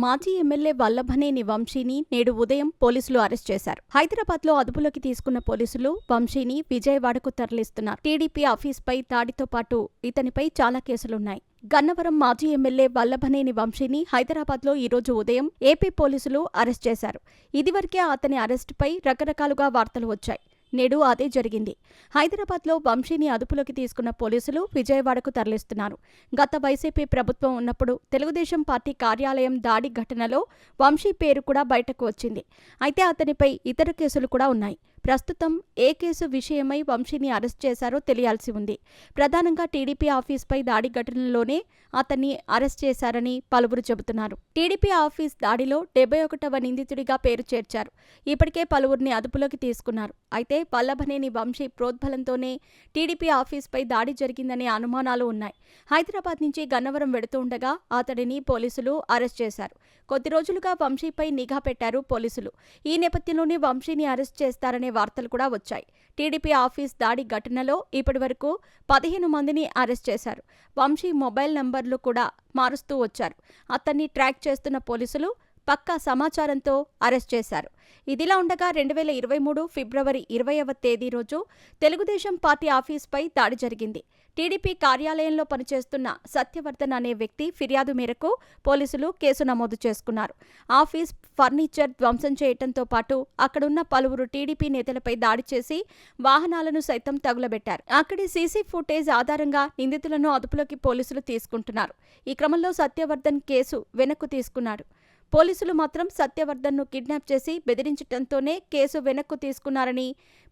మాజీ ఎమ్మెల్యే వల్లభనేని వంశీని నేడు ఉదయం పోలీసులు అరెస్ట్ చేశారు. హైదరాబాద్లో అదుపులోకి తీసుకున్న పోలీసులు వంశీని విజయవాడకు తరలిస్తున్నారు. టీడీపీ ఆఫీస్పై దాడితో పాటు ఇతనిపై చాలా కేసులున్నాయి. గన్నవరం మాజీ ఎమ్మెల్యే వల్లభనేని వంశీని హైదరాబాద్లో ఈరోజు ఉదయం ఏపీ పోలీసులు అరెస్ట్ చేశారు. ఇదివరకే అతని అరెస్టుపై రకరకాలుగా వార్తలు వచ్చాయి. నేడు అదే జరిగింది. హైదరాబాద్లో వంశీని అదుపులోకి తీసుకున్న పోలీసులు విజయవాడకు తరలిస్తున్నారు. గత వైసీపీ ప్రభుత్వం ఉన్నప్పుడు తెలుగుదేశం పార్టీ కార్యాలయం దాడి ఘటనలో వంశీ పేరు కూడా బయటకు వచ్చింది. అయితే అతనిపై ఇతర కేసులు కూడా ఉన్నాయి. ప్రస్తుతం ఏ కేసు విషయమై వంశీని అరెస్ట్ చేశారో తెలియాల్సి ఉంది. ప్రధానంగా టీడీపీ ఆఫీస్పై దాడి ఘటనలోనే అతన్ని అరెస్ట్ చేశారని పలువురు చెబుతున్నారు. టీడీపీ ఆఫీస్ దాడిలో 71వ నిందితుడిగా పేరు చేర్చారు. ఇప్పటికే పలువురిని అదుపులోకి తీసుకున్నారు. అయితే వల్లభనేని వంశీ ప్రోద్బలంతోనే టీడీపీ ఆఫీస్పై దాడి జరిగిందనే అనుమానాలు ఉన్నాయి. హైదరాబాద్ నుంచి గన్నవరం వెడుతూ ఉండగా అతడిని పోలీసులు అరెస్ట్ చేశారు. కొద్ది రోజులుగా వంశీపై నిఘా పెట్టారు పోలీసులు. ఈ నేపథ్యంలోనే వంశీని అరెస్ట్ చేస్తారనే వార్తలు కూడా వచ్చాయి. టీడీపీ ఆఫీస్ దాడి ఘటనలో ఇప్పటివరకు 15 మందిని అరెస్ట్ చేశారు. వంశీ మొబైల్ నంబర్లు కూడా మారుస్తూ వచ్చారు. అతన్ని ట్రాక్ చేస్తున్న పోలీసులు పక్కా సమాచారంతో అరెస్ట్ చేశారు. ఇదిలా ఉండగా 2023 ఫిబ్రవరి 20వ తేదీ రోజు తెలుగుదేశం పార్టీ ఆఫీస్పై దాడి జరిగింది. టీడీపీ కార్యాలయంలో పనిచేస్తున్న సత్యవర్ధన్ అనే వ్యక్తి ఫిర్యాదు మేరకు పోలీసులు కేసు నమోదు చేసుకున్నారు. ఆఫీస్ ఫర్నిచర్ ధ్వంసం చేయడంతో పాటు అక్కడున్న పలువురు టీడీపీ నేతలపై దాడి చేసి వాహనాలను సైతం తగులబెట్టారు. అక్కడి సీసీ ఫుటేజ్ ఆధారంగా నిందితులను అదుపులోకి పోలీసులు తీసుకుంటున్నారు. ఈ క్రమంలో సత్యవర్ధన్ కేసు వెనక్కు తీసుకున్నాడు. పోలీసులు మాత్రం సత్యవర్ధన్ను కిడ్నాప్ చేసి బెదిరించడంతోనే కేసు వెనక్కు తీసుకున్నారని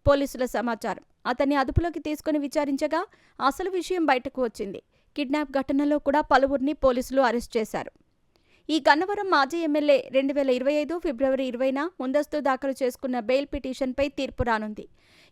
పోలీసుల సమాచారం. అతన్ని అదుపులోకి తీసుకుని విచారించగా అసలు విషయం బయటకు వచ్చింది. కిడ్నాప్ ఘటనలో కూడా పలువురిని పోలీసులు అరెస్ట్ చేశారు. ఈ గన్నవరం మాజీ ఎమ్మెల్యే 2025 ఫిబ్రవరి 20న ముందస్తు దాఖలు చేసుకున్న బెయిల్ పిటిషన్పై తీర్పు రానుంది.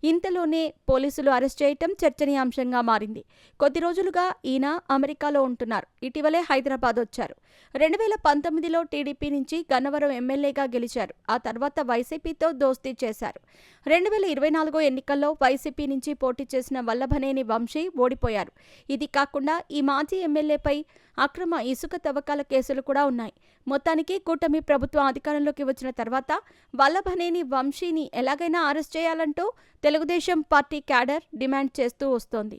ఇంతలోనే పోలీసులు అరెస్ట్ చేయటం చర్చనీయాంశంగా మారింది. కొద్ది రోజులుగా ఈయన అమెరికాలో ఉంటున్నారు. ఇటీవలే హైదరాబాద్ వచ్చారు. 2019లో టీడీపీ నుంచి గన్నవరం ఎమ్మెల్యేగా గెలిచారు. ఆ తర్వాత వైసీపీతో దోస్తీ చేశారు. 2024 ఎన్నికల్లో వైసీపీ నుంచి పోటీ చేసిన వల్లభనేని వంశీ ఓడిపోయారు. ఇది కాకుండా ఈ మాజీ ఎమ్మెల్యేపై అక్రమ ఇసుక తవ్వకాల కేసులు కూడా ఉన్నాయి. మొత్తానికి కూటమి ప్రభుత్వం అధికారంలోకి వచ్చిన తర్వాత వల్లభనేని వంశీని ఎలాగైనా అరెస్ట్ చేయాలంటూ తెలుగుదేశం పార్టీ క్యాడర్ డిమాండ్ చేస్తూ వస్తోంది.